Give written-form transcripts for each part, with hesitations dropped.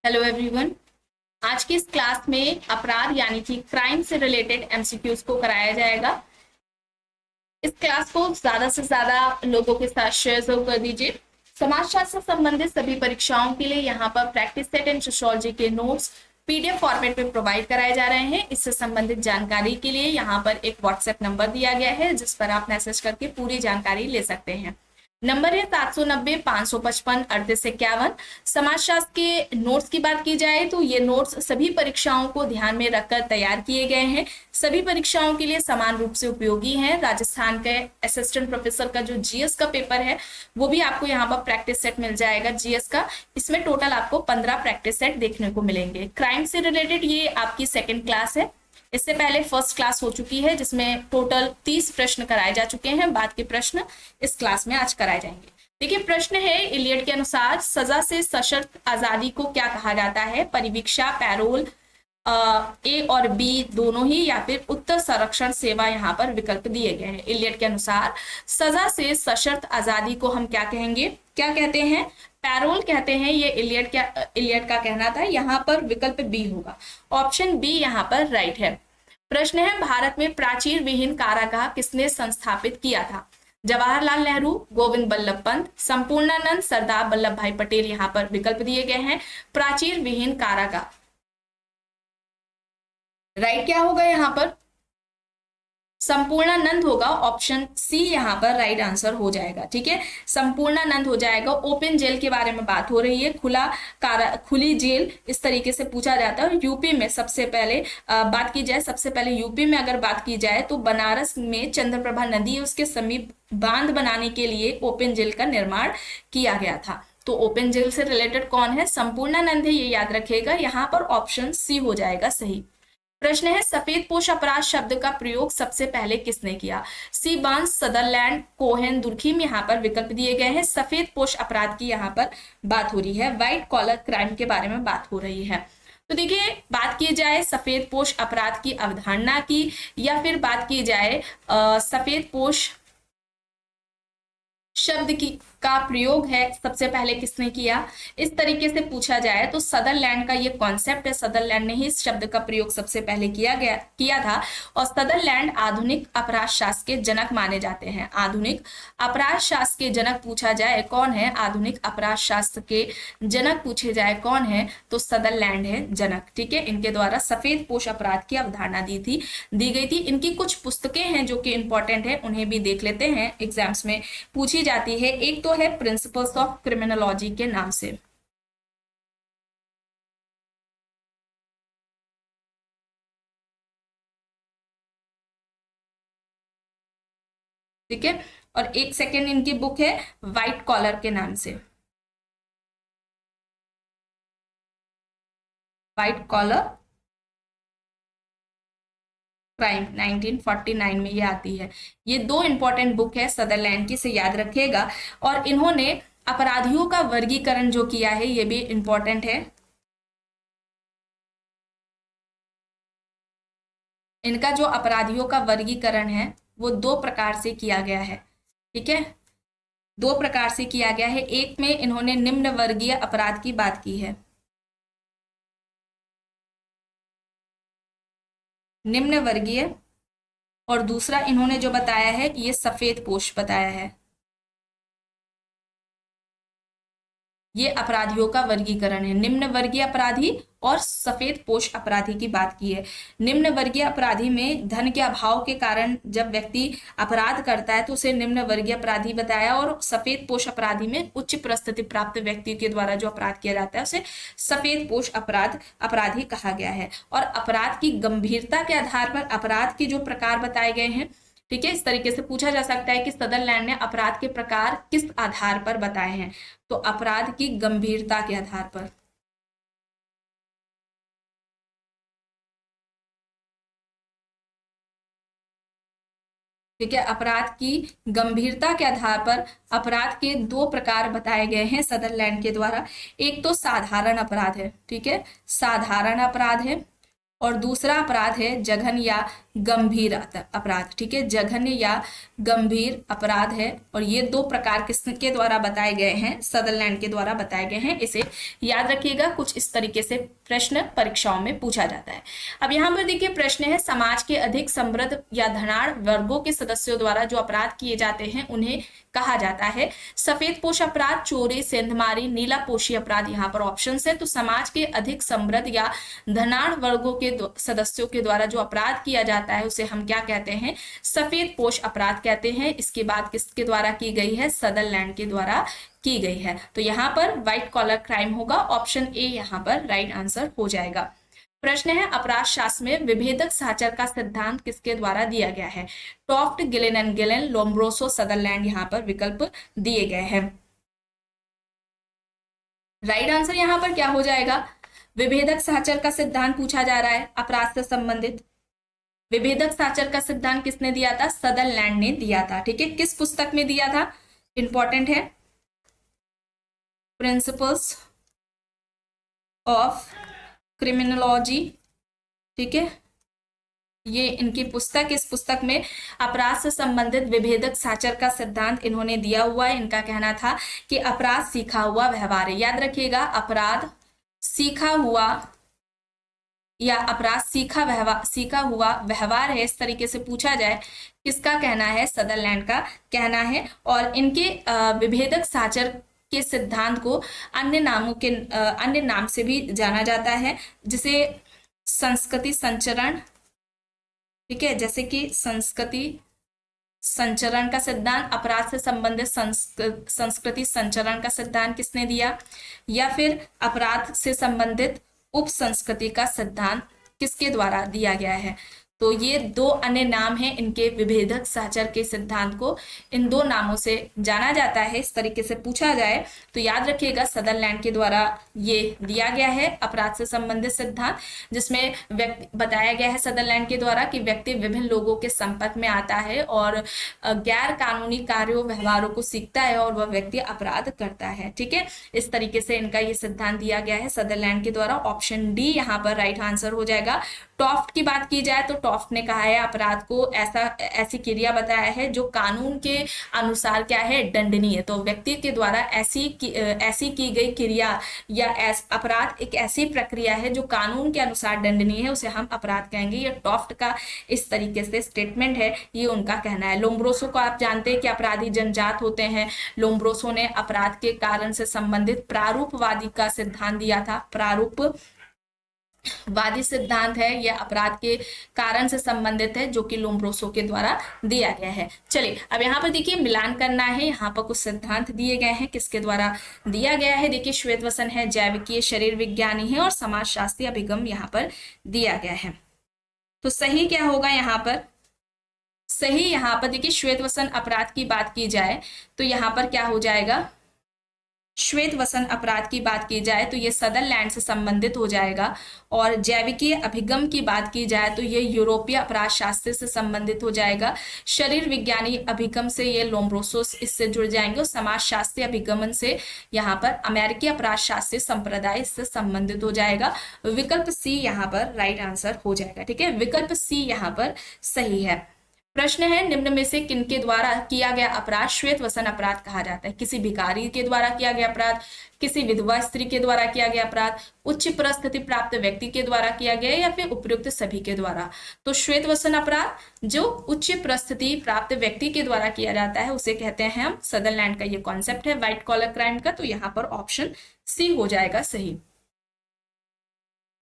Hello everyone. आज की इस क्लास में अपराध यानी कि क्राइम से रिलेटेड एमसीक्यूज को कराया जाएगा। इस क्लास को ज्यादा से ज्यादा लोगों के साथ शेयर जरूर कर दीजिए। समाजशास्त्र से संबंधित सभी परीक्षाओं के लिए यहाँ पर प्रैक्टिस सेट एंड सोशियोलॉजी के नोट्स पीडीएफ फॉर्मेट में प्रोवाइड कराए जा रहे हैं। इससे संबंधित जानकारी के लिए यहाँ पर एक व्हाट्सएप नंबर दिया गया है जिस पर आप मैसेज करके पूरी जानकारी ले सकते हैं। नंबर है 790-555-3851। समाजशास्त्र के नोट्स की बात की जाए तो ये नोट्स सभी परीक्षाओं को ध्यान में रखकर तैयार किए गए हैं। सभी परीक्षाओं के लिए समान रूप से उपयोगी हैं। राजस्थान के असिस्टेंट प्रोफेसर का जो जीएस का पेपर है वो भी आपको यहाँ पर प्रैक्टिस सेट मिल जाएगा जीएस का। इसमें टोटल आपको 15 प्रैक्टिस सेट देखने को मिलेंगे। क्राइम से रिलेटेड ये आपकी सेकेंड क्लास है। इससे पहले फर्स्ट क्लास हो चुकी है जिसमें टोटल 30 प्रश्न कराए जा चुके हैं। बाद के प्रश्न इस क्लास में आज कराए जाएंगे। देखिए, प्रश्न है इलियट के अनुसार सजा से सशर्त आजादी को क्या कहा जाता है? परिवीक्षा, पैरोल, ए और बी दोनों ही, या फिर उत्तर संरक्षण सेवा। यहाँ पर विकल्प दिए गए हैं। इलियट के अनुसार सजा से सशर्त आजादी को हम क्या कहेंगे, क्या कहते हैं? पैरोल कहते हैं। ये इलियट का कहना था। यहाँ पर विकल्प बी होगा। ऑप्शन बी यहाँ पर राइट है। प्रश्न है भारत में प्राचीर विहीन कारागाह किसने संस्थापित किया था? जवाहरलाल नेहरू, गोविंद बल्लभ पंत, संपूर्णानंद, सरदार वल्लभ भाई पटेल। यहाँ पर विकल्प दिए गए हैं। प्राचीर विहीन कारागाह राइट क्या होगा? यहाँ पर संपूर्णानंद होगा। ऑप्शन सी यहाँ पर राइट आंसर हो जाएगा। ठीक है, संपूर्णानंद हो जाएगा। ओपन जेल के बारे में बात हो रही है। खुली जेल इस तरीके से पूछा जाता है। यूपी में सबसे पहले बात की जाए, सबसे पहले यूपी में अगर बात की जाए तो बनारस में चंद्रप्रभा नदी उसके समीप बांध बनाने के लिए ओपन जेल का निर्माण किया गया था। तो ओपन जेल से रिलेटेड कौन है? संपूर्णानंद है, ये याद रखिएगा। यहाँ पर ऑप्शन सी हो जाएगा सही। प्रश्न है सफेद पोश अपराध शब्द का प्रयोग सबसे पहले किसने किया? C Barnes, Sutherland, Cohen, Durkheim. यहाँ पर विकल्प दिए गए हैं। सफेद पोश अपराध की यहाँ पर बात हो रही है। व्हाइट कॉलर क्राइम के बारे में बात हो रही है। तो देखिए, बात की जाए सफेद पोश अपराध की अवधारणा की, या फिर बात की जाए सफेद पोश शब्द का प्रयोग है सबसे पहले किसने किया, इस तरीके से पूछा जाए तो सदरलैंड का ये कॉन्सेप्ट है। सदरलैंड ने ही इस शब्द का प्रयोग सबसे पहले किया था। और सदरलैंड आधुनिक अपराध शास्त्र के जनक माने जाते हैं। आधुनिक अपराध शास्त्र के जनक पूछा जाए कौन है? आधुनिक अपराध शास्त्र के जनक पूछे जाए कौन है तो सदरलैंड है जनक। ठीक है, इनके द्वारा सफेद पोश अपराध की अवधारणा दी गई थी। इनकी कुछ पुस्तकें हैं जो कि इंपॉर्टेंट है, उन्हें भी देख लेते हैं, एग्जाम्स में पूछी जाती है। एक तो है प्रिंसिपल्स ऑफ क्रिमिनोलॉजी के नाम से। ठीक है, और एक सेकेंड इनकी बुक है व्हाइट कॉलर के नाम से। व्हाइट कॉलर क्राइम 1949 में ये आती है। ये दो इंपॉर्टेंट बुक है सदरलैंड की, से याद रखिएगा। और इन्होंने अपराधियों का वर्गीकरण जो किया है ये भी इंपॉर्टेंट है। इनका जो अपराधियों का वर्गीकरण है वो दो प्रकार से किया गया है। ठीक है, दो प्रकार से किया गया है। एक में इन्होंने निम्न वर्गीय अपराध की बात की है। निम्न वर्गीय, और दूसरा इन्होंने जो बताया है ये सफेद पोश बताया है। ये अपराधियों का वर्गीकरण है। निम्न वर्गीय अपराधी और सफेद पोश अपराधी की बात की है। निम्न वर्गीय अपराधी में धन के अभाव के कारण जब व्यक्ति अपराध करता है तो उसे निम्न वर्गीय अपराधी बताया, और सफेद पोश अपराधी में उच्च परिस्थिति प्राप्त व्यक्ति के द्वारा जो अपराध किया जाता है उसे सफेद पोश अपराधी कहा गया है। और अपराध की गंभीरता के आधार पर अपराध के जो प्रकार बताए गए हैं। ठीक है, इस तरीके से पूछा जा सकता है कि सदरलैंड ने अपराध के प्रकार किस आधार पर बताए हैं, तो अपराध की गंभीरता के आधार पर। ठीक है, अपराध की गंभीरता के आधार पर अपराध के दो प्रकार बताए गए हैं सदरलैंड के द्वारा। एक तो साधारण अपराध है, ठीक है, साधारण अपराध है, और दूसरा अपराध है जघन या गंभीर अपराध, ठीक है, जघन्य या गंभीर अपराध है। और ये दो प्रकार किसके द्वारा बताए गए हैं, सदरलैंड के द्वारा बताए गए हैं। इसे याद रखिएगा, कुछ इस तरीके से प्रश्न परीक्षाओं में पूछा जाता है। अब यहाँ पर देखिए प्रश्न है, समाज के अधिक समृद्ध या धनाढ़ वर्गों के सदस्यों द्वारा जो अपराध किए जाते हैं उन्हें कहा जाता है सफेद पोश अपराध, चोरी, सेंधमारी, नीला पोशी अपराध। यहाँ पर ऑप्शन है। तो समाज के अधिक समृद्ध या धनाढ़ वर्गों के सदस्यों के द्वारा जो अपराध किया जाता है उसे हम क्या कहते हैं, सफेद पोश अपराध कहते हैं। इसकी बात किसके द्वारा की गई है, सदरलैंड के द्वारा की गई है। तो यहाँ पर व्हाइट कॉलर क्राइम होगा, ऑप्शन ए यहाँ पर राइट आंसर हो जाएगा। प्रश्न है, अपराध शास्त्र में विभेदक साचर का सिद्धांत किसके द्वारा दिया गया है, टॉफ्ट, Ghislaine and Ghislaine, Lombroso, Sutherland. यहाँ पर विकल्प दिए गए हैं। राइट आंसर यहाँ पर क्या हो जाएगा, विभेदक साचर का सिद्धांत पूछा जा रहा है अपराध से संबंधित। विभेदक साचर का सिद्धांत किसने दिया था, सदरलैंड ने दिया था, ठीक है। किस पुस्तक में दिया था, इंपॉर्टेंट है, प्रिंसिपल्स ऑफ क्रिमिनोलॉजी, ठीक है, ये इनकी पुस्तक। इस पुस्तक में अपराध से संबंधित विभेदक साचर का सिद्धांत इन्होंने दिया हुआ है। इनका कहना था कि अपराध सीखा हुआ व्यवहार है। याद रखिएगा, अपराध सीखा हुआ या अपराध सीखा हुआ व्यवहार है, इस तरीके से पूछा जाए, किसका कहना है, सदरलैंड का कहना है। और इनके विभेदक साचर के सिद्धांत को अन्य नाम से भी जाना जाता है, जिसे संस्कृति संचरण, ठीक है, जैसे कि संस्कृति संचरण का सिद्धांत, अपराध से संबंधित संस्कृति संचरण का सिद्धांत किसने दिया, या फिर अपराध से संबंधित उप संस्कृति का सिद्धांत किसके द्वारा दिया गया है। तो ये दो अन्य नाम हैं इनके विभेदक साचर के सिद्धांत को, इन दो नामों से जाना जाता है। इस तरीके से पूछा जाए तो याद रखिएगा, सदरलैंड के द्वारा ये दिया गया है अपराध से संबंधित सिद्धांत, जिसमें बताया गया है सदरलैंड के द्वारा कि व्यक्ति विभिन्न लोगों के संपर्क में आता है और गैर कानूनी कार्यों व्यवहारों को सीखता है और वह व्यक्ति अपराध करता है, ठीक है। इस तरीके से इनका ये सिद्धांत दिया गया है सदरलैंड के द्वारा। ऑप्शन डी यहाँ पर राइट आंसर हो जाएगा। टॉफ्ट की बात की जाए तो टॉफ्ट ने कहा है अपराध को ऐसी क्रिया बताया है जो कानून के अनुसार क्या है, दंडनीय है। तो व्यक्ति के द्वारा ऐसी की गई क्रिया या अपराध एक ऐसी प्रक्रिया है जो कानून के अनुसार दंडनीय है, उसे हम अपराध कहेंगे। ये टॉफ्ट का इस तरीके से स्टेटमेंट है, ये उनका कहना है। लोम्ब्रोसो को आप जानते हैं कि अपराधी जनजात होते हैं। लोम्ब्रोसो ने अपराध के कारण से संबंधित प्रारूपवादी का सिद्धांत दिया था। वादी सिद्धांत है, यह अपराध के कारण से संबंधित है, जो कि लोम्ब्रोसो के द्वारा दिया गया है। चलिए अब यहाँ पर देखिए मिलान करना है। यहाँ पर कुछ सिद्धांत दिए गए हैं, किसके द्वारा दिया गया है। देखिए श्वेतवसन है, जैविकीय शरीर विज्ञानी है और समाजशास्त्रीय अभिगम यहाँ पर दिया गया है। तो सही क्या होगा यहाँ पर, सही यहाँ पर देखिए श्वेतवसन अपराध की बात की जाए तो यहाँ पर क्या हो जाएगा, श्वेतवसन अपराध की बात की जाए तो ये सदरलैंड से संबंधित हो जाएगा। और जैविकीय अभिगम की बात की जाए तो ये यूरोपीय अपराध शास्त्र से संबंधित हो जाएगा। शरीर विज्ञानी अभिगम से ये लोम्ब्रोसो इससे जुड़ जाएंगे और समाजशास्त्रीय अभिगमन से यहाँ पर अमेरिकी अपराध शास्त्रीय संप्रदाय इससे संबंधित हो जाएगा। विकल्प सी यहाँ पर राइट आंसर हो जाएगा, ठीक है, विकल्प सी यहाँ पर सही है। प्रश्न है, निम्न में से किनके द्वारा किया गया अपराध श्वेतवसन अपराध कहा जाता है। किसी भिखारी के द्वारा किया गया अपराध, किसी विधवा स्त्री के द्वारा किया गया अपराध, उच्च परिस्थिति प्राप्त व्यक्ति के द्वारा किया गया या फिर उपयुक्त सभी के द्वारा। तो श्वेतवसन अपराध जो उच्च परिस्थिति प्राप्त व्यक्ति के द्वारा किया जाता है उसे कहते हैं हम, सदरलैंड का ये कॉन्सेप्ट है व्हाइट कॉलर क्राइम का। तो यहाँ पर ऑप्शन सी हो जाएगा सही।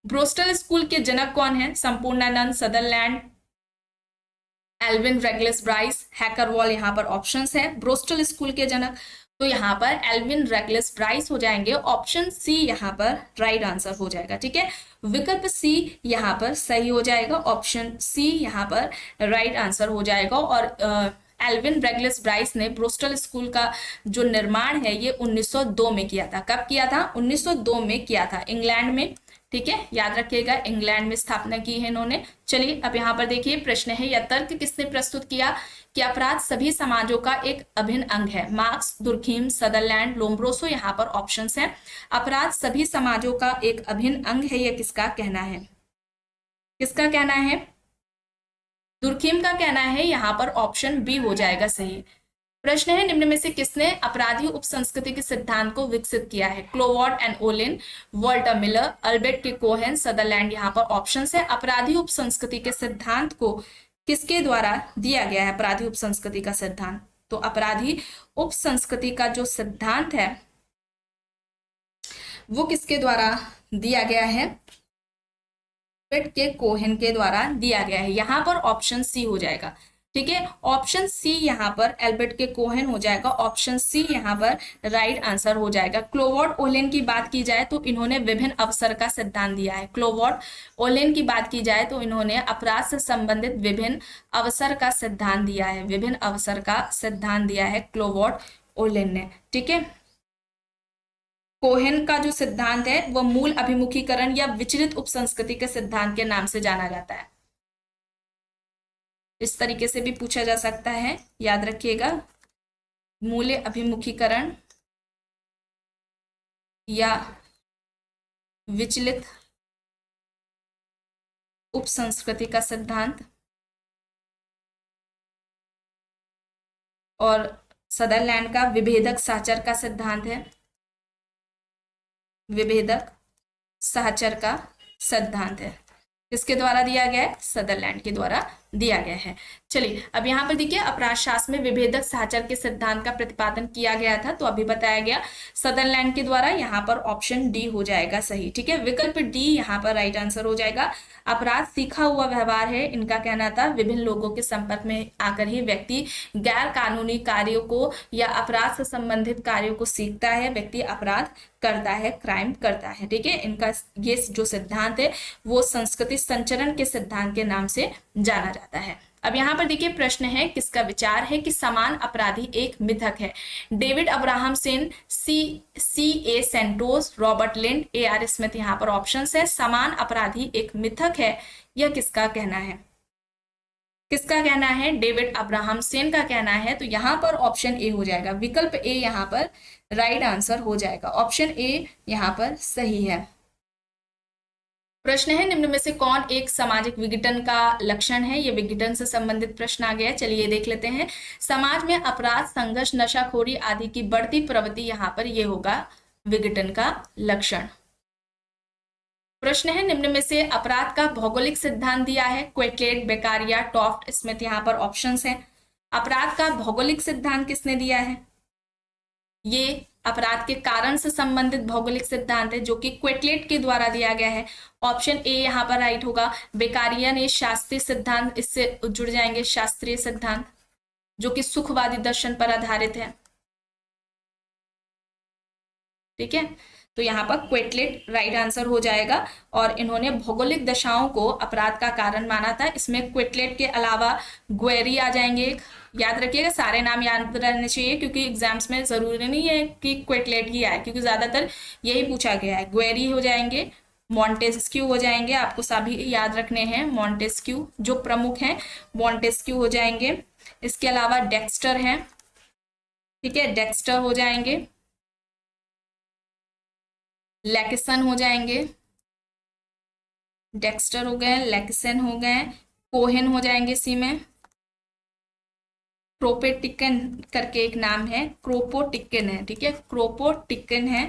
ब्रोस्टल स्कूल के जनक कौन है, संपूर्णानंद, सदरलैंड, एल्विन रेगलेस ब्राइस, हैकरवॉल। यहाँ पर ऑप्शंस है। ब्रोस्टल स्कूल के जनक तो यहाँ पर एल्विन रेगलेस ब्राइस हो जाएंगे। ऑप्शन सी यहाँ पर राइट आंसर हो जाएगा, ठीक है, विकल्प सी यहाँ पर सही हो जाएगा। ऑप्शन सी यहाँ पर राइट आंसर हो जाएगा। और एल्विन रेगलेस ब्राइस ने ब्रोस्टल स्कूल का जो निर्माण है ये 1902 में किया था। कब किया था, 1902 में किया था, इंग्लैंड में, ठीक है, याद रखिएगा इंग्लैंड में स्थापना की है इन्होंने। चलिए अब यहाँ पर देखिए प्रश्न है, यह तर्क किसने प्रस्तुत किया कि अपराध सभी समाजों का एक अभिन्न अंग है। Marks, Durkheim, Sutherland, Lombroso. यहाँ पर ऑप्शंस हैं। अपराध सभी समाजों का एक अभिन्न अंग है, यह किसका कहना है, किसका कहना है, दुर्खिम का कहना है यहाँ पर ऑप्शन बी हो जाएगा सही। प्रश्न है, निम्न में से किसने अपराधी उपसंस्कृति के सिद्धांत को विकसित किया है? Cloward and Ohlin, Walter Miller, Albert K Cohen, Sutherland. यहाँ पर ऑप्शन है अपराधी उपसंस्कृति के सिद्धांत को किसके द्वारा दिया गया है? अपराधी उपसंस्कृति का सिद्धांत, तो अपराधी उपसंस्कृति का जो सिद्धांत है वो किसके द्वारा दिया गया है? अल्बर्ट के कोहेन के द्वारा दिया गया है। यहाँ पर ऑप्शन सी हो जाएगा, ठीक है। ऑप्शन सी यहाँ पर एल्बर्ट के कोहेन हो जाएगा, ऑप्शन सी यहाँ पर राइट आंसर हो जाएगा। क्लोवर्ट ओलेन की बात की जाए तो इन्होंने विभिन्न अवसर का सिद्धांत दिया है। क्लोवर्ट ओलेन की बात की जाए तो इन्होंने अपराध से संबंधित विभिन्न अवसर का सिद्धांत दिया है, विभिन्न अवसर का सिद्धांत दिया है क्लोवर्ट ओलेन ने, ठीक है। कोहेन का जो सिद्धांत है वह मूल अभिमुखीकरण या विचलित उपसंस्कृति के सिद्धांत के नाम से जाना जाता है। इस तरीके से भी पूछा जा सकता है, याद रखिएगा, मूल्य अभिमुखीकरण या विचलित उपसंस्कृति का सिद्धांत। और सदरलैंड का विभेदक साहचर्य का सिद्धांत है, विभेदक साहचर्य का सिद्धांत है। किसके द्वारा दिया गया है? सदरलैंड के द्वारा दिया गया है। चलिए अब यहाँ पर देखिए, अपराध शास्त्र में विभेदक साहचर्य के सिद्धांत का प्रतिपादन किया गया था, तो अभी बताया गया सदरलैंड के द्वारा। यहाँ पर ऑप्शन डी हो जाएगा सही, ठीक है। विकल्प डी यहाँ पर राइट आंसर हो जाएगा। अपराध सीखा हुआ व्यवहार है, इनका कहना था। विभिन्न लोगों के संपर्क में आकर ही व्यक्ति गैर कानूनी कार्यों को या अपराध से संबंधित कार्यों को सीखता है, व्यक्ति अपराध करता है, क्राइम करता है, ठीक है। इनका ये जो सिद्धांत है वो संस्कृति संचरण के सिद्धांत के नाम से जाना जाता है। अब यहाँ पर देखिए प्रश्न है, किसका विचार है कि समान अपराधी एक मिथक है? David Abrahamsen, C A Santos, Robert Lind, A R Smith. यहाँ पर ऑप्शन है समान अपराधी एक मिथक है, यह किसका कहना है? किसका कहना है? डेविड अब्राहम सेन का कहना है। तो यहाँ पर ऑप्शन ए हो जाएगा, विकल्प ए यहाँ पर राइट आंसर हो जाएगा। ऑप्शन ए यहाँ पर सही है। प्रश्न है, निम्न में से कौन एक सामाजिक विघटन का लक्षण है? ये विघटन से संबंधित प्रश्न आ गया है, चलिए देख लेते हैं। समाज में अपराध, संघर्ष, नशाखोरी आदि की बढ़ती प्रवृत्ति, यहाँ पर ये होगा विघटन का लक्षण। प्रश्न है, निम्न में से अपराध का भौगोलिक सिद्धांत दिया है? क्वेटलेट, बेकारिया, टॉफ्ट, स्मिथ। यहाँ पर ऑप्शंस हैं। अपराध का भौगोलिक सिद्धांत किसने दिया है? ये अपराध के कारण से संबंधित भौगोलिक सिद्धांत है, जो कि क्वेटलेट के द्वारा दिया गया है। ऑप्शन ए यहाँ पर राइट होगा। बेकारिया ने शास्त्रीय सिद्धांत, इससे जुड़ जाएंगे शास्त्रीय सिद्धांत, जो कि सुखवादी दर्शन पर आधारित है, ठीक है। तो यहाँ पर क्वेटलेट राइट आंसर हो जाएगा। और इन्होंने भौगोलिक दशाओं को अपराध का कारण माना था। इसमें क्वेटलेट के अलावा ग्वेरी आ जाएंगे। याद रखिएगा, सारे नाम याद रहने चाहिए, क्योंकि एग्जाम्स में जरूरी नहीं है कि क्वेटलेट ही आए, क्योंकि ज्यादातर यही पूछा गया है। ग्वेरी हो जाएंगे, मॉन्टेस्क्यू हो जाएंगे, आपको सभी याद रखने हैं। मॉन्टेस्क्यू जो प्रमुख हैं, मॉन्टेस्क्यू हो जाएंगे। इसके अलावा डेक्स्टर हैं, ठीक है, डेक्स्टर हो जाएंगे। लैकिसन हो जाएंगे, डेक्स्टर हो गए, लैकिसन हो गए, कोहेन हो जाएंगे इसी में। क्रोपोटिकन करके एक नाम है, क्रोपोटिकन है, ठीक है, क्रोपोटिकन है,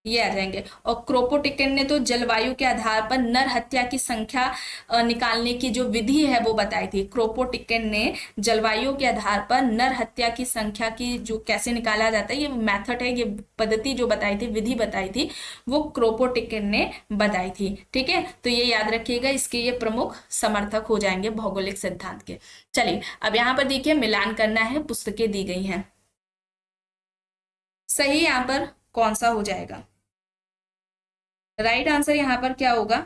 ये आ जाएंगे। और क्रोपोटिकन ने तो जलवायु के आधार पर नर हत्या की संख्या निकालने की जो विधि है वो बताई थी। क्रोपोटिकन ने जलवायु के आधार पर नर हत्या की संख्या की जो कैसे निकाला जाता है, ये मेथड है, ये पद्धति जो बताई थी, विधि बताई थी, वो क्रोपोटिकन ने बताई थी, ठीक है। तो ये याद रखिएगा, इसके ये प्रमुख समर्थक हो जाएंगे भौगोलिक सिद्धांत के। चलिए अब यहाँ पर देखिए मिलान करना है, पुस्तकें दी गई हैं। सही यहाँ पर कौन सा हो जाएगा? राइट आंसर यहाँ पर क्या होगा?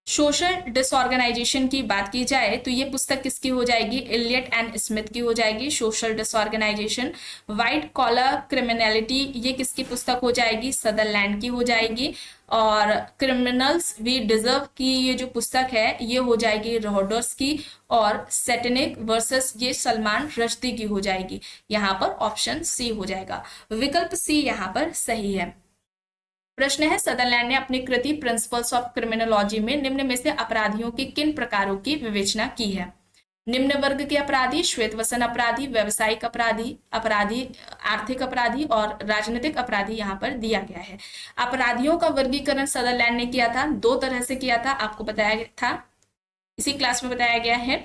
सोशल डिसऑर्गेनाइजेशन की बात की जाए तो ये पुस्तक किसकी हो जाएगी? इलियट एंड स्मिथ की हो जाएगी, social disorganisation. White collar criminality, ये किसकी पुस्तक हो जाएगी? सदरलैंड की हो जाएगी। और क्रिमिनल्स वी डिजर्व की ये जो पुस्तक है ये हो जाएगी रॉडर्स की। और सैटेनिक वर्सेस ये सलमान रश्दी की हो जाएगी। यहाँ पर ऑप्शन सी हो जाएगा, विकल्प सी यहाँ पर सही है। प्रश्न है सदरलैंड ने अपनी कृति प्रिंसिपल्स ऑफ क्रिमिनोलॉजी में निम्न में से अपराधियों की किन प्रकारों की विवेचना की है? निम्न वर्ग के अपराधी, श्वेतवसन अपराधी, व्यावसायिक अपराधी, अपराधी आर्थिक अपराधी और राजनीतिक अपराधी यहाँ पर दिया गया है। अपराधियों का वर्गीकरण सदरलैंड ने किया था, दो तरह से किया था, आपको बताया गया था, इसी क्लास में बताया गया है।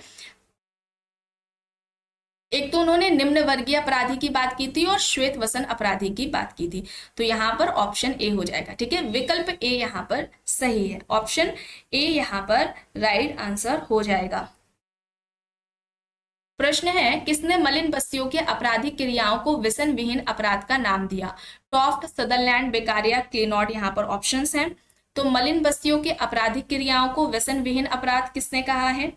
एक तो उन्होंने निम्न वर्गीय अपराधी की बात की थी और श्वेत वसन अपराधी की बात की थी, तो यहाँ पर ऑप्शन ए हो जाएगा। ठीक है, विकल्प ए यहाँ पर सही है, ऑप्शन ए यहाँ पर राइट आंसर हो जाएगा। प्रश्न है किसने मलिन बस्तियों के आपराधिक क्रियाओं को व्यसन विहीन अपराध का नाम दिया? टॉफ्ट, सदरलैंड, बेकारिया, क्लेनॉट यहाँ पर ऑप्शंस हैं। तो मलिन बस्तियों के आपराधिक क्रियाओं को व्यसन विहीन अपराध किसने कहा है?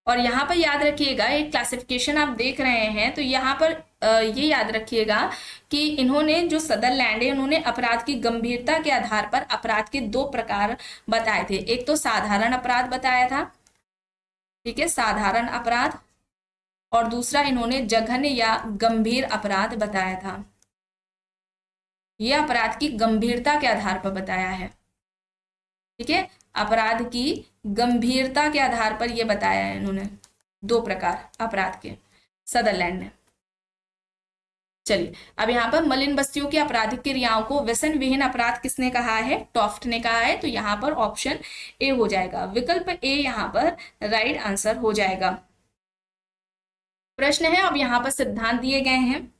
और यहाँ पर याद रखिएगा, एक क्लासिफिकेशन आप देख रहे हैं तो यहाँ पर ये याद रखिएगा कि इन्होंने जो सदरलैंड है उन्होंने अपराध की गंभीरता के आधार पर अपराध के दो प्रकार बताए थे। एक तो साधारण अपराध बताया था, ठीक है, साधारण अपराध, और दूसरा इन्होंने जघन्य या गंभीर अपराध बताया था। यह अपराध की गंभीरता के आधार पर बताया है, ठीक है, अपराध की गंभीरता के आधार पर यह बताया है इन्होंने, दो प्रकार अपराध के सदरलैंड ने। चलिए अब यहाँ पर मलिन बस्तियों की आपराधिक क्रियाओं को व्यसन विहीन अपराध किसने कहा है? टॉफ्ट ने कहा है, तो यहाँ पर ऑप्शन ए हो जाएगा, विकल्प ए यहाँ पर राइट आंसर हो जाएगा। प्रश्न है अब यहाँ पर सिद्धांत दिए गए हैं।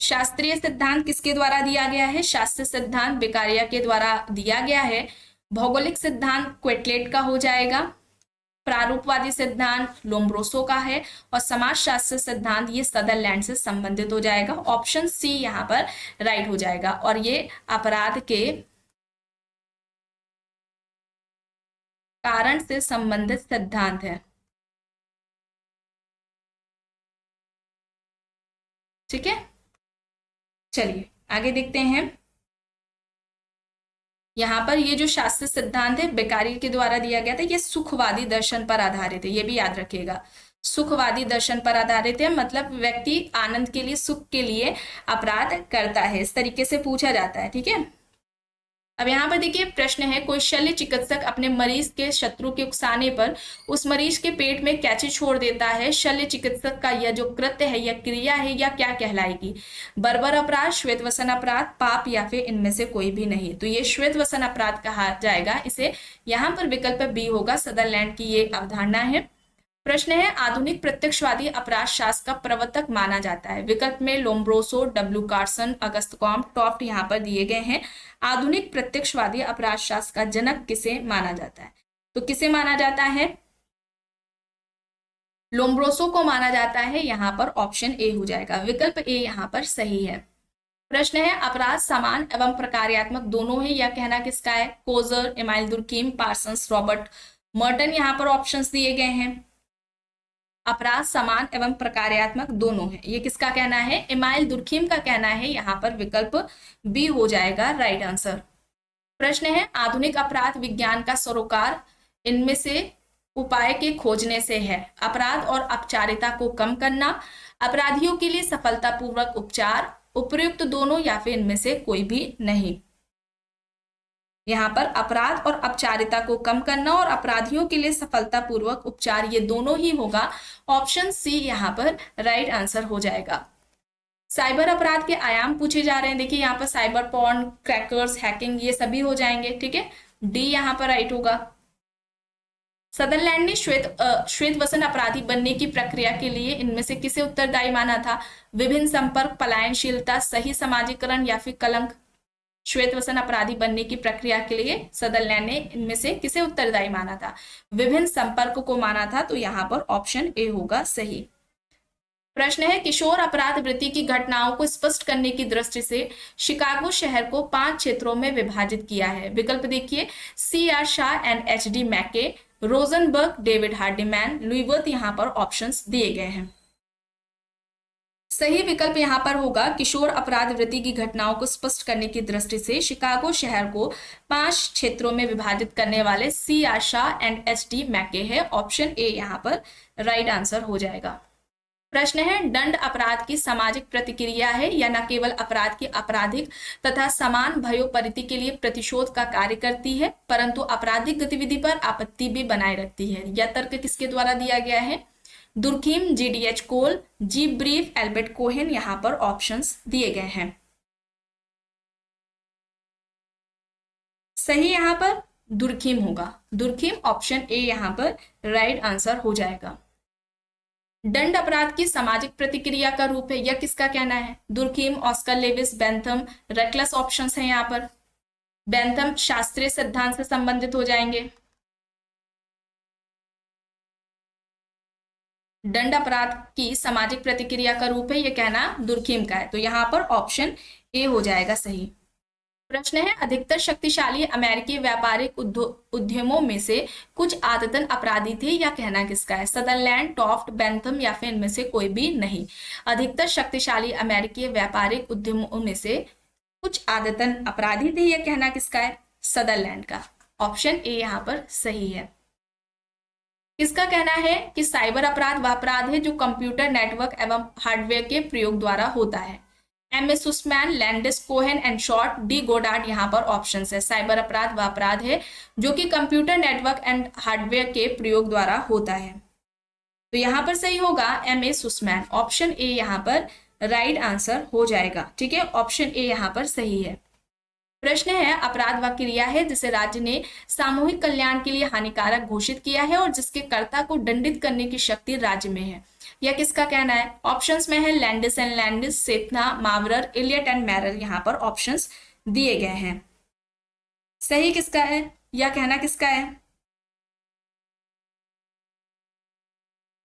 शास्त्रीय सिद्धांत किसके द्वारा दिया गया है? शास्त्रीय सिद्धांत बेकारिया के द्वारा दिया गया है। भौगोलिक सिद्धांत क्वेटलेट का हो जाएगा। प्रारूपवादी सिद्धांत लोम्ब्रोसो का है और समाजशास्त्र सिद्धांत ये सदरलैंड से संबंधित हो जाएगा। ऑप्शन सी यहाँ पर राइट हो जाएगा और ये अपराध के कारण से संबंधित सिद्धांत है। ठीक है, चलिए आगे देखते हैं। यहाँ पर ये जो शास्त्रीय सिद्धांत है बेकारिया के द्वारा दिया गया था, ये सुखवादी दर्शन पर आधारित है, ये भी याद रखिएगा, सुखवादी दर्शन पर आधारित है, मतलब व्यक्ति आनंद के लिए, सुख के लिए अपराध करता है, इस तरीके से पूछा जाता है। ठीक है, अब यहाँ पर देखिए प्रश्न है, कोई शल्य चिकित्सक अपने मरीज के शत्रु के उकसाने पर उस मरीज के पेट में कैंची छोड़ देता है। शल्य चिकित्सक का यह जो कृत्य है, यह क्रिया है, या क्या कहलाएगी? बर्बर अपराध, श्वेतवसन अपराध, पाप, या फिर इनमें से कोई भी नहीं? तो ये श्वेतवसन अपराध कहा जाएगा इसे। यहाँ पर विकल्प बी होगा, सदरलैंड की ये अवधारणा है। प्रश्न है, आधुनिक प्रत्यक्षवादी अपराध शास्त्र का प्रवर्तक माना जाता है। विकल्प में Lombroso, W Carson, Auguste Comte, टॉफ्ट यहाँ पर दिए गए हैं। आधुनिक प्रत्यक्षवादी अपराध शास्त्र का जनक किसे माना जाता है? तो किसे माना जाता है? लोम्ब्रोसो को माना जाता है, यहाँ पर ऑप्शन ए हो जाएगा, विकल्प ए यहाँ पर सही है। प्रश्न है, अपराध समान एवं प्रकार्यात्मक दोनों है, यह कहना किसका है? Coser, amyl दुर्कीम, Parsons, Robert Merton यहाँ पर ऑप्शंस दिए गए हैं। अपराध समान एवं प्रकार्यात्मक दोनों है, ये किसका कहना है? एमाइल दुर्कीम का कहना है, यहाँ पर विकल्प बी हो जाएगा राइट आंसर। प्रश्न है, आधुनिक अपराध विज्ञान का सरोकार इनमें से उपाय के खोजने से है। अपराध और अपचारिता को कम करना, अपराधियों के लिए सफलतापूर्वक उपचार, उपयुक्त दोनों, या फिर इनमें से कोई भी नहीं? यहाँ पर अपराध और अपचारिता को कम करना और अपराधियों के लिए सफलतापूर्वक उपचार, ये दोनों ही होगा। ऑप्शन सी यहाँ पर राइट आंसर हो जाएगा। साइबर अपराध के आयाम पूछे जा रहे हैं, देखिए यहाँ पर साइबर पॉर्न, क्रैकर्स, हैकिंग, ये सभी हो जाएंगे। ठीक है, डी यहाँ पर राइट होगा। सदरलैंड ने श्वेत वसन अपराधी बनने की प्रक्रिया के लिए इनमें से किसे उत्तरदायी माना था? विभिन्न संपर्क, पलायनशीलता, सही समाजीकरण, या फिर कलंक? श्वेतवसन अपराधी बनने की प्रक्रिया के लिए सदरलैंड ने इनमें से किसे उत्तरदायी माना था? विभिन्न संपर्क को माना था, तो यहाँ पर ऑप्शन ए होगा सही। प्रश्न है, किशोर अपराध वृत्ति की घटनाओं को स्पष्ट करने की दृष्टि से शिकागो शहर को 5 क्षेत्रों में विभाजित किया है। विकल्प देखिए, C R Shaw and H D McKay, Rosenberg, David Hardiman, Louis Wirth यहाँ पर ऑप्शंस दिए गए हैं। सही विकल्प यहाँ पर होगा, किशोर अपराध वृत्ति की घटनाओं को स्पष्ट करने की दृष्टि से शिकागो शहर को 5 क्षेत्रों में विभाजित करने वाले C R Shaw and H D McKay है। ऑप्शन ए यहाँ पर राइट आंसर हो जाएगा। प्रश्न है, दंड अपराध की सामाजिक प्रतिक्रिया है या न केवल अपराध की आपराधिक तथा समान भयोपरीति के लिए प्रतिशोध का कार्य करती है, परंतु आपराधिक गतिविधि पर आपत्ति भी बनाए रखती है। यह तर्क किसके द्वारा दिया गया है? दुर्खीम, GDH कोल, जी ब्रीफ, एल्बर्ट कोहेन। यहाँ पर ऑप्शंस दिए गए हैं। सही यहाँ पर दुर्खीम होगा। दुर्खीम, ऑप्शन ए यहाँ पर राइट आंसर हो जाएगा। दंड अपराध की सामाजिक प्रतिक्रिया का रूप है, यह किसका कहना है? Durkheim, Oscar Levi's, Bentham, reckless options हैं यहाँ पर। बेंथम शास्त्रीय सिद्धांत से संबंधित हो जाएंगे। दंड अपराध की सामाजिक प्रतिक्रिया का रूप है, यह कहना दुर्खीम का है, तो यहाँ पर ऑप्शन ए हो जाएगा सही। प्रश्न है, अधिकतर शक्तिशाली अमेरिकी व्यापारिक उद्यमों में से कुछ आदतन अपराधी थे, या कहना किसका है? सदरलैंड, टॉफ्ट, बेंथम या फिर इनमें से कोई भी नहीं। अधिकतर शक्तिशाली अमेरिकी व्यापारिक उद्यमों में से कुछ आदतन अपराधी थे, यह कहना किसका है? सदरलैंड का। ऑप्शन ए यहाँ पर सही है। किसका कहना है कि साइबर अपराध वह अपराध है जो कंप्यूटर नेटवर्क एवं हार्डवेयर के प्रयोग द्वारा होता है? M A Sussman, Landis, Cohen and Short, D Goddard. यहाँ पर ऑप्शन है। साइबर अपराध वह अपराध है जो कि कंप्यूटर नेटवर्क एंड हार्डवेयर के प्रयोग द्वारा होता है, तो यहाँ पर सही होगा एम ए सुस्मैन। ऑप्शन ए यहाँ पर राइट आंसर हो जाएगा। ठीक है, ऑप्शन ए यहाँ पर सही है। प्रश्न है, अपराध वह क्रिया है जिसे राज्य ने सामूहिक कल्याण के लिए हानिकारक घोषित किया है और जिसके कर्ता को दंडित करने की शक्ति राज्य में है, यह किसका कहना है? ऑप्शंस में है Landis and Landis, Sethna, Mowrer, Elliott and Merrill. यहाँ पर ऑप्शंस दिए गए हैं। सही किसका है? यह कहना किसका है?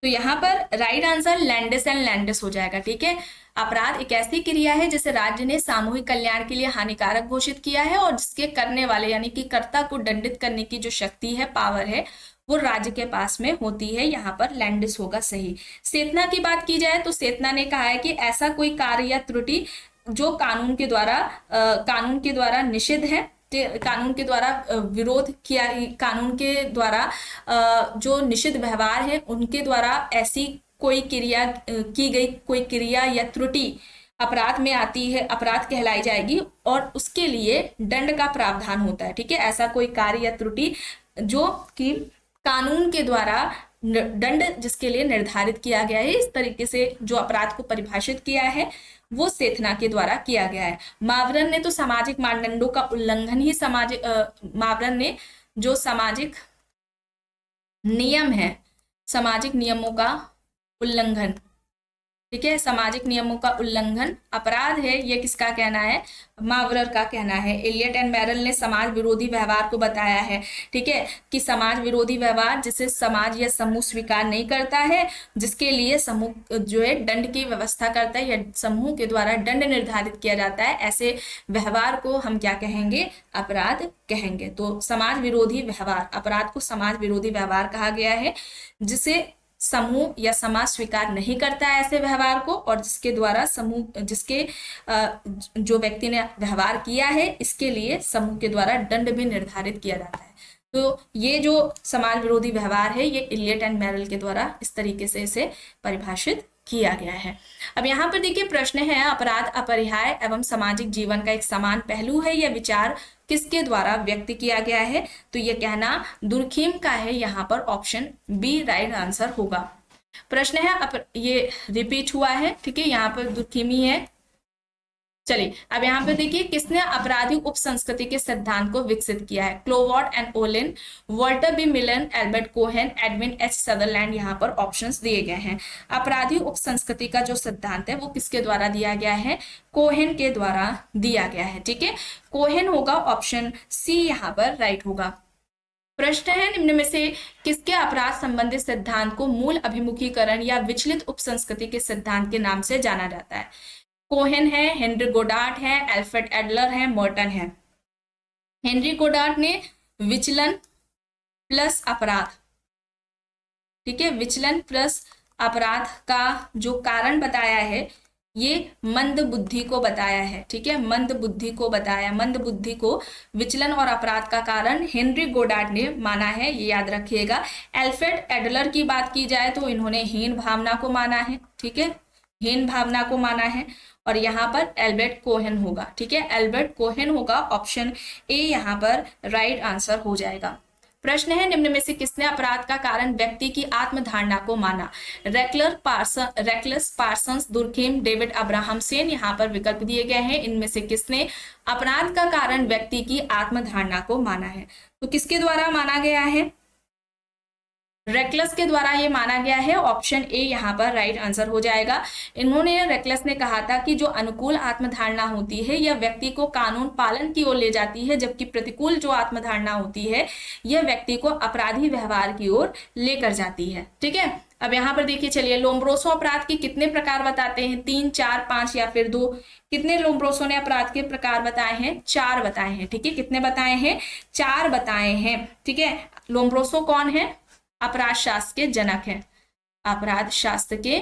तो यहाँ पर right answer Landis and Landis हो जाएगा। ठीक है, अपराध एक ऐसी क्रिया है जिसे राज्य ने सामूहिक कल्याण के लिए हानिकारक घोषित किया है और जिसके करने वाले यानी कि कर्ता को दंडित करने की जो शक्ति है, पावर है, वो राज्य के पास में होती है। यहाँ पर लैंडिस होगा सही। सेतना की बात की जाए तो सेतना ने कहा है कि ऐसा कोई कार्य या त्रुटि जो कानून के द्वारा निषिद्ध है, कानून के द्वारा विरोध किया, कानून के द्वारा जो निषिद्ध व्यवहार है उनके द्वारा ऐसी कोई क्रिया की गई कोई क्रिया या त्रुटि अपराध में आती है, अपराध कहलाई जाएगी और उसके लिए दंड का प्रावधान होता है। ठीक है, ऐसा कोई कार्य या त्रुटि जो कि कानून के द्वारा दंड जिसके लिए निर्धारित किया गया है, इस तरीके से जो अपराध को परिभाषित किया है वो सेथना के द्वारा किया गया है। मावरन ने तो सामाजिक मानदंडों का उल्लंघन ही मावरन ने जो सामाजिक नियम है, सामाजिक नियमों का उल्लंघन, ठीक है, सामाजिक नियमों का उल्लंघन अपराध है, ये किसका कहना है? मावरर का कहना है। इलियट एंड मैरल ने समाज विरोधी व्यवहार को बताया है, ठीक है, कि समाज विरोधी व्यवहार जिसे समाज या समूह स्वीकार नहीं करता है, जिसके लिए समूह जो है दंड की व्यवस्था करता है या समूह के द्वारा दंड निर्धारित किया जाता है, ऐसे व्यवहार को हम क्या कहेंगे? अपराध कहेंगे। तो समाज विरोधी व्यवहार, अपराध को समाज विरोधी व्यवहार कहा गया है जिसे समूह या समाज स्वीकार नहीं करता है ऐसे व्यवहार को, और जिसके द्वारा समूह, जिसके जो व्यक्ति ने व्यवहार किया है इसके लिए समूह के द्वारा दंड भी निर्धारित किया जाता है। तो ये जो समाज विरोधी व्यवहार है ये इलियट एंड मैरल के द्वारा इस तरीके से इसे परिभाषित किया गया है। अब यहाँ पर देखिए प्रश्न है, अपराध अपरिहार्य एवं सामाजिक जीवन का एक समान पहलू है, यह विचार किसके द्वारा व्यक्त किया गया है? तो यह कहना दुर्खीम का है। यहाँ पर ऑप्शन बी राइट आंसर होगा। प्रश्न है, ये रिपीट हुआ है, ठीक है, यहाँ पर दुर्खीमी है। चलिए अब यहाँ पे देखिए किसने अपराधी उपसंस्कृति के सिद्धांत को विकसित किया है? Cloward and Ohlin, Walter B Miller, Albert Cohen, Edwin H Sutherland. यहाँ पर ऑप्शंस दिए गए हैं। अपराधी उपसंस्कृति का जो सिद्धांत है वो किसके द्वारा दिया गया है? कोहेन के द्वारा दिया गया है। ठीक है, कोहेन होगा, ऑप्शन सी यहाँ पर राइट होगा। प्रश्न है, निम्न में से किसके अपराध संबंधित सिद्धांत को मूल अभिमुखीकरण या विचलित उपसंस्कृति के सिद्धांत के नाम से जाना जाता है? कोहेन है, हेनरी गोडार्ट है, अल्फ्रेड एडलर है, मॉर्टन है। हेनरी गोडार्ट ने विचलन प्लस अपराध, ठीक है, विचलन प्लस अपराध का जो कारण बताया है ये मंद बुद्धि को बताया है। ठीक है, मंद बुद्धि को बताया, मंद बुद्धि को विचलन और अपराध का कारण हेनरी गोडार्ट ने माना है, ये याद रखिएगा। अल्फ्रेड एडलर की बात की जाए तो इन्होंने हीन भावना को माना है। ठीक है, हीन भावना को माना है। और यहाँ पर एल्बर्ट कोहेन होगा, ठीक है, एल्बर्ट कोहेन होगा। ऑप्शन ए यहाँ पर राइट आंसर हो जाएगा। प्रश्न है, निम्न में से किसने अपराध का कारण व्यक्ति की आत्मधारणा को माना? Reckless Parsons, Durkheim, David Abrahamsen. यहाँ पर विकल्प दिए गए हैं, इनमें से किसने अपराध का कारण व्यक्ति की आत्मधारणा को माना है? तो किसके द्वारा माना गया है? रेक्लस के द्वारा ये माना गया है। ऑप्शन ए यहाँ पर राइट आंसर हो जाएगा। इन्होंने, रेक्लस ने कहा था कि जो अनुकूल आत्मधारणा होती है यह व्यक्ति को कानून पालन की ओर ले जाती है, जबकि प्रतिकूल जो आत्मधारणा होती है यह व्यक्ति को अपराधी व्यवहार की ओर लेकर जाती है, ठीक है। अब यहाँ पर देखिए, चलिए, लोम्ब्रोसो अपराध के कितने प्रकार बताते हैं? 3, 4, 5 या फिर 2? कितने लोम्ब्रोसो ने अपराध के प्रकार बताए हैं? 4 बताए हैं, ठीक है। कितने बताए हैं? 4 बताए हैं, ठीक है। लोम्ब्रोसो कौन है? अपराध शास्त्र के जनक है, अपराध शास्त्र के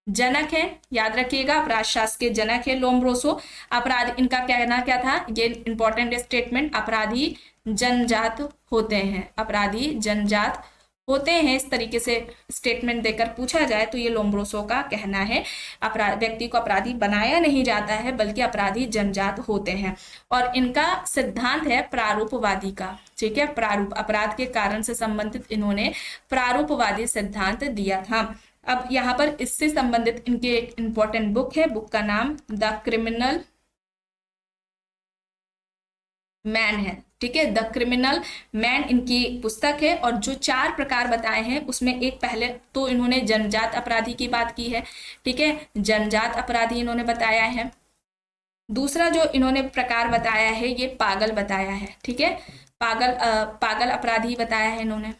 जनक है, याद रखिएगा, अपराध शास्त्र के जनक है लोम्ब्रोसो। अपराध, इनका कहना क्या था, ये इंपॉर्टेंट स्टेटमेंट, अपराधी जनजात होते हैं, अपराधी जनजात होते हैं, इस तरीके से स्टेटमेंट देकर पूछा जाए तो ये लोम्ब्रोसो का कहना है। अपराध, व्यक्ति को अपराधी बनाया नहीं जाता है बल्कि अपराधी जनजात होते हैं। और इनका सिद्धांत है प्रारूपवादी का, ठीक है, प्रारूप, अपराध के कारण से संबंधित इन्होंने प्रारूपवादी सिद्धांत दिया था। अब यहाँ पर इससे संबंधित इनके एक इंपॉर्टेंट बुक है, बुक का नाम द क्रिमिनल मैन है, ठीक है, द क्रिमिनल मैन इनकी पुस्तक है। और जो 4 प्रकार बताए हैं उसमें एक, पहले तो इन्होंने जनजात अपराधी की बात की है, ठीक है, जनजात अपराधी इन्होंने बताया है। दूसरा जो इन्होंने प्रकार बताया है ये पागल बताया है, ठीक है, पागल अपराधी बताया है इन्होंने।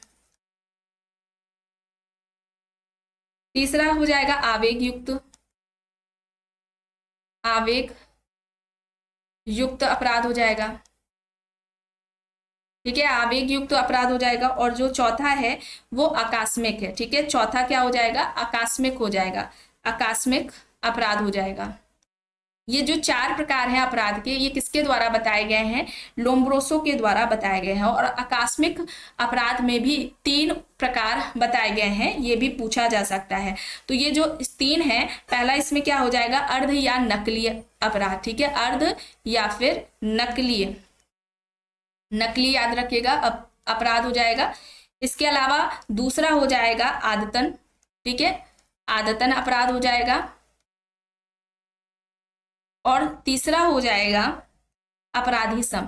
तीसरा हो जाएगा आवेग युक्त अपराध हो जाएगा, ठीक है, आवेग युक्त अपराध हो जाएगा। और जो चौथा है वो आकस्मिक है, ठीक है, चौथा क्या हो जाएगा? आकस्मिक हो जाएगा, आकस्मिक अपराध हो जाएगा। ये जो 4 प्रकार हैं अपराध के, ये किसके द्वारा बताए गए हैं? लोम्ब्रोसो के द्वारा बताए गए हैं। और आकस्मिक अपराध में भी 3 प्रकार बताए गए हैं, ये भी पूछा जा सकता है। तो ये जो 3 है, पहला इसमें क्या हो जाएगा? अर्ध या नकली अपराध, ठीक है, अर्ध या फिर नकली याद रखिएगा, अपराध हो जाएगा। इसके अलावा दूसरा हो जाएगा आदतन, ठीक है, आदतन अपराध हो जाएगा। और तीसरा हो जाएगा अपराधी सम।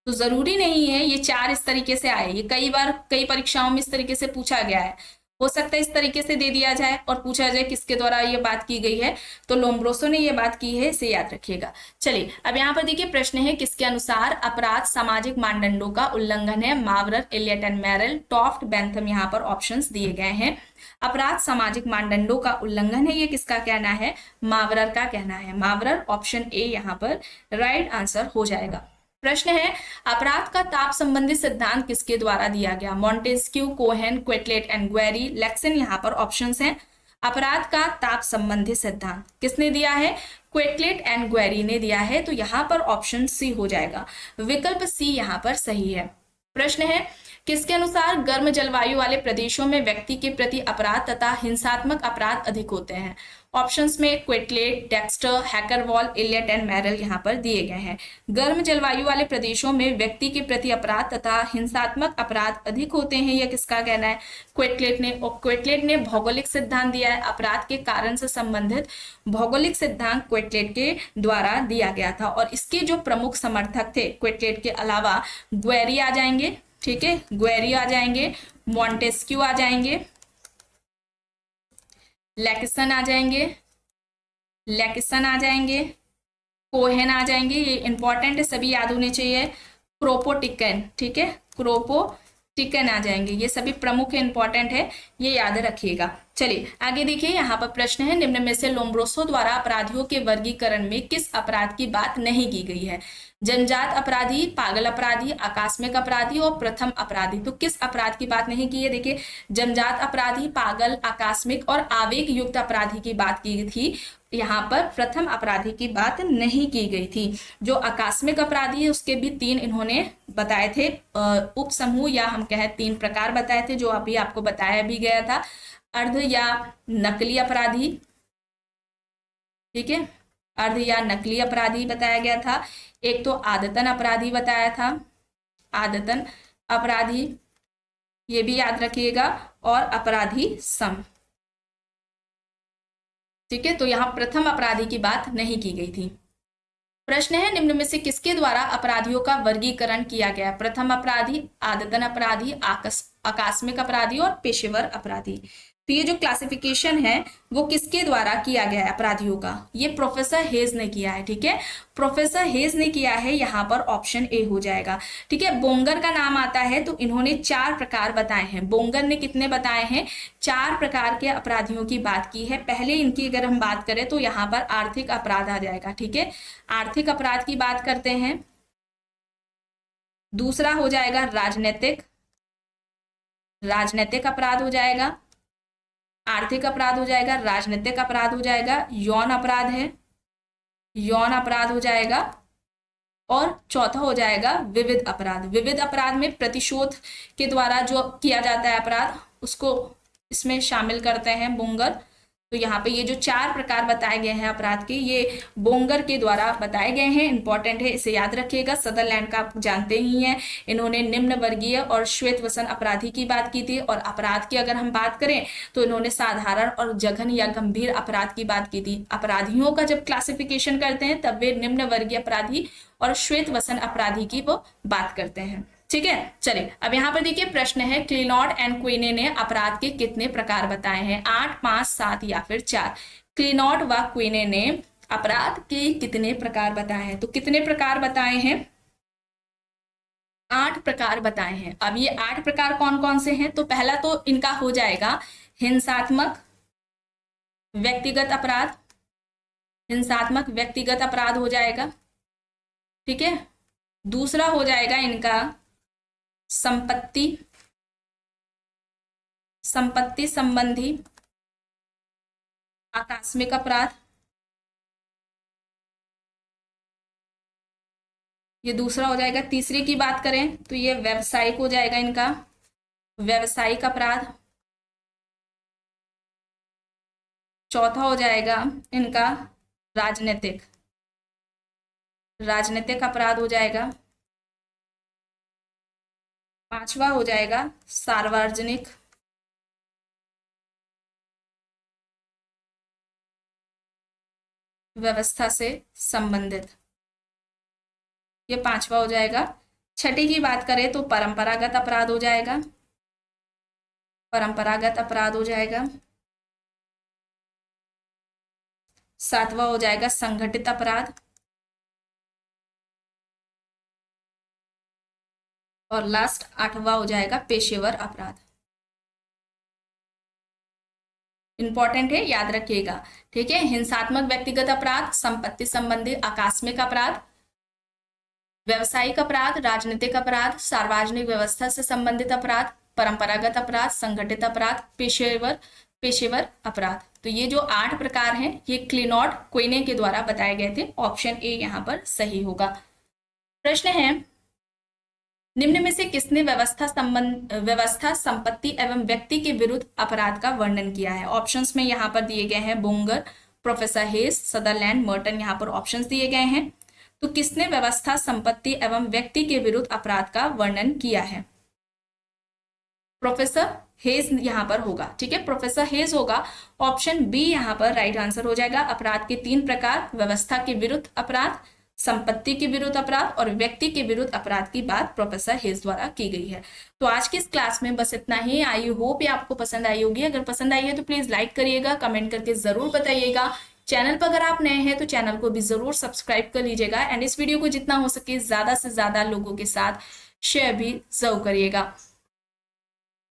तो जरूरी नहीं है ये 4 इस तरीके से आए, ये कई बार कई परीक्षाओं में इस तरीके से पूछा गया है, हो सकता है इस तरीके से दे दिया जाए और पूछा जाए किसके द्वारा ये बात की गई है, तो लोम्ब्रोसो ने ये बात की है, इसे याद रखिएगा। चलिए, अब यहाँ पर देखिए, प्रश्न है, किसके अनुसार अपराध सामाजिक मानदंडों का उल्लंघन है? मावरर, एलियट एंड मैरल, टॉफ्ट, बेंथम, यहाँ पर ऑप्शंस दिए गए हैं। अपराध सामाजिक मानदंडों का उल्लंघन है, ये किसका कहना है? मावरर का कहना है, मावरर। ऑप्शन ए यहाँ पर राइट आंसर हो जाएगा। प्रश्न है, अपराध का ताप संबंधी सिद्धांत किसके द्वारा दिया गया? Montesquieu, Cohen, Quetelet and Guerry, Lexon. यहाँ पर ऑप्शंस हैं। अपराध का ताप संबंधी सिद्धांत किसने दिया है? क्वेटलेट एंड ग्वेरी ने दिया है, तो यहाँ पर ऑप्शन सी हो जाएगा, विकल्प सी यहाँ पर सही है। प्रश्न है, किसके अनुसार गर्म जलवायु वाले प्रदेशों में व्यक्ति के प्रति अपराध तथा हिंसात्मक अपराध अधिक होते हैं? ऑप्शंस में क्वेटलेट, डेक्स्टर, हैकरवॉल, एलियट एंड मैरल यहाँ पर दिए गए हैं। गर्म जलवायु वाले प्रदेशों में व्यक्ति के प्रति अपराध तथा हिंसात्मक अपराध अधिक होते हैं, यह किसका कहना है? क्वेटलेट ने। और क्वेटलेट ने भौगोलिक सिद्धांत दिया है, अपराध के कारण से संबंधित भौगोलिक सिद्धांत क्वेटलेट के द्वारा दिया गया था। और इसके जो प्रमुख समर्थक थे क्वेटलेट के अलावा, ग्वेरी आ जाएंगे, ठीक है, ग्वेरी आ जाएंगे, मॉन्टेस्क्यू आ जाएंगे, लेकिसन आ जाएंगे, कोहेन आ जाएंगे, ये इंपॉर्टेंट है, सभी याद होने चाहिए। क्रोपोटिकन, ठीक है, क्रोपोटिकन आ जाएंगे, ये सभी प्रमुख इंपॉर्टेंट है, ये याद रखिएगा। चलिए आगे देखिए, यहाँ पर प्रश्न है, निम्न में से लोम्ब्रोसो द्वारा अपराधियों के वर्गीकरण में किस अपराध की बात नहीं की गई है? जनजात अपराधी, पागल अपराधी, आकस्मिक अपराधी और प्रथम अपराधी। तो किस अपराध की बात नहीं की है? देखिए, जनजात अपराधी, पागल, आकस्मिक और आवेग युक्त अपराधी की बात की थी, यहाँ पर प्रथम अपराधी की बात नहीं की गई थी। जो आकस्मिक अपराधी है उसके भी 3 इन्होंने बताए थे, उप समूह या हम कहें 3 प्रकार बताए थे, जो अभी आपको बताया भी गया था। अर्ध या नकली अपराधी, ठीक है, अर्ध या नकली अपराधी बताया गया था। एक तो आदतन अपराधी बताया था, आदतन अपराधी, ये भी याद रखिएगा, और अपराधी सम, ठीक है। तो यहां प्रथम अपराधी की बात नहीं की गई थी। प्रश्न है, निम्न में से किसके द्वारा अपराधियों का वर्गीकरण किया गया? प्रथम अपराधी, आदतन अपराधी, आकस्मिक अपराधी और पेशेवर अपराधी। तो ये जो क्लासिफिकेशन है वो किसके द्वारा किया गया है अपराधियों का? ये प्रोफेसर हेज ने किया है, ठीक है, प्रोफेसर हेज ने किया है, यहाँ पर ऑप्शन ए हो जाएगा, ठीक है। बोंगर का नाम आता है तो इन्होंने 4 प्रकार बताए हैं। बोंगर ने कितने बताए हैं? 4 प्रकार के अपराधियों की बात की है। पहले इनकी अगर हम बात करें तो यहाँ पर आर्थिक अपराध आ जाएगा, ठीक है, आर्थिक अपराध की बात करते हैं। दूसरा हो जाएगा राजनैतिक अपराध हो जाएगा, आर्थिक अपराध हो जाएगा, राजनीतिक अपराध हो जाएगा, यौन अपराध है, यौन अपराध हो जाएगा, और चौथा हो जाएगा विविध अपराध। विविध अपराध में प्रतिशोध के द्वारा जो किया जाता है अपराध, उसको इसमें शामिल करते हैं बोंगर। तो यहाँ पे ये जो 4 प्रकार बताए गए हैं अपराध के, ये बोंगर के द्वारा बताए गए हैं। इंपॉर्टेंट है, इसे याद रखिएगा। सदरलैंड का आप जानते ही हैं, इन्होंने निम्न वर्गीय और श्वेत वसन अपराधी की बात की थी। और अपराध की अगर हम बात करें तो इन्होंने साधारण और जघन या गंभीर अपराध की बात की थी। अपराधियों का जब क्लासिफिकेशन करते हैं तब वे निम्न वर्गीय अपराधी और श्वेत वसन अपराधी की वो बात करते हैं, ठीक है। चलिए अब यहाँ पर देखिए प्रश्न है, क्लिनॉट एंड क्विने ने अपराध के कितने प्रकार बताए हैं? 8, 5, 7 या फिर 4? क्लिनॉट व क्विने ने अपराध के कितने प्रकार बताए हैं? तो कितने प्रकार बताए हैं? 8 प्रकार बताए हैं। अब ये 8 प्रकार कौन कौन से हैं? तो पहला तो इनका हो जाएगा हिंसात्मक व्यक्तिगत अपराध, हिंसात्मक व्यक्तिगत अपराध हो जाएगा, ठीक है। दूसरा हो जाएगा इनका संपत्ति संबंधी आकस्मिक अपराध, ये दूसरा हो जाएगा। तीसरे की बात करें तो ये व्यावसायिक हो जाएगा, इनका व्यावसायिक अपराध। चौथा हो जाएगा इनका राजनीतिक अपराध हो जाएगा। पांचवा हो जाएगा सार्वजनिक व्यवस्था से संबंधित, ये पांचवा हो जाएगा। छठी की बात करें तो परंपरागत अपराध हो जाएगा, परंपरागत अपराध हो जाएगा। सातवां हो जाएगा संगठित अपराध, और लास्ट 8वां हो जाएगा पेशेवर अपराध। इंपॉर्टेंट है, याद रखिएगा, ठीक है। हिंसात्मक व्यक्तिगत अपराध, संपत्ति संबंधी आकस्मिक अपराध, व्यावसायिक अपराध, राजनीतिक अपराध, सार्वजनिक व्यवस्था से संबंधित अपराध, परंपरागत अपराध, संगठित अपराध, पेशेवर अपराध। तो ये जो 8 प्रकार हैं ये क्लिनॉट क्विने के द्वारा बताए गए थे। ऑप्शन ए यहाँ पर सही होगा। प्रश्न है, निम्न में से किसने व्यवस्था संपत्ति एवं व्यक्ति के विरुद्ध अपराध का वर्णन किया है? ऑप्शंस में यहाँ पर दिए गए हैं बोंगर, प्रोफेसर हेज, सदरलैंड, मर्टन, यहाँ पर ऑप्शंस दिए गए हैं। तो किसने व्यवस्था संपत्ति एवं व्यक्ति के विरुद्ध अपराध का वर्णन किया है? प्रोफेसर हेज यहाँ पर होगा, ठीक है, प्रोफेसर हेज होगा। ऑप्शन बी यहाँ पर राइट आंसर हो जाएगा। अपराध के 3 प्रकार, व्यवस्था के विरुद्ध अपराध, संपत्ति के विरुद्ध अपराध और व्यक्ति के विरुद्ध अपराध की बात प्रोफेसर हेज द्वारा की गई है। तो आज की इस क्लास में बस इतना ही। आई होप ये आपको पसंद आई होगी। अगर पसंद आई है तो प्लीज लाइक करिएगा, कमेंट करके जरूर बताइएगा। चैनल पर अगर आप नए हैं तो चैनल को भी जरूर सब्सक्राइब कर लीजिएगा एंड इस वीडियो को जितना हो सके ज्यादा से ज्यादा लोगों के साथ शेयर भी जरूर करिएगा।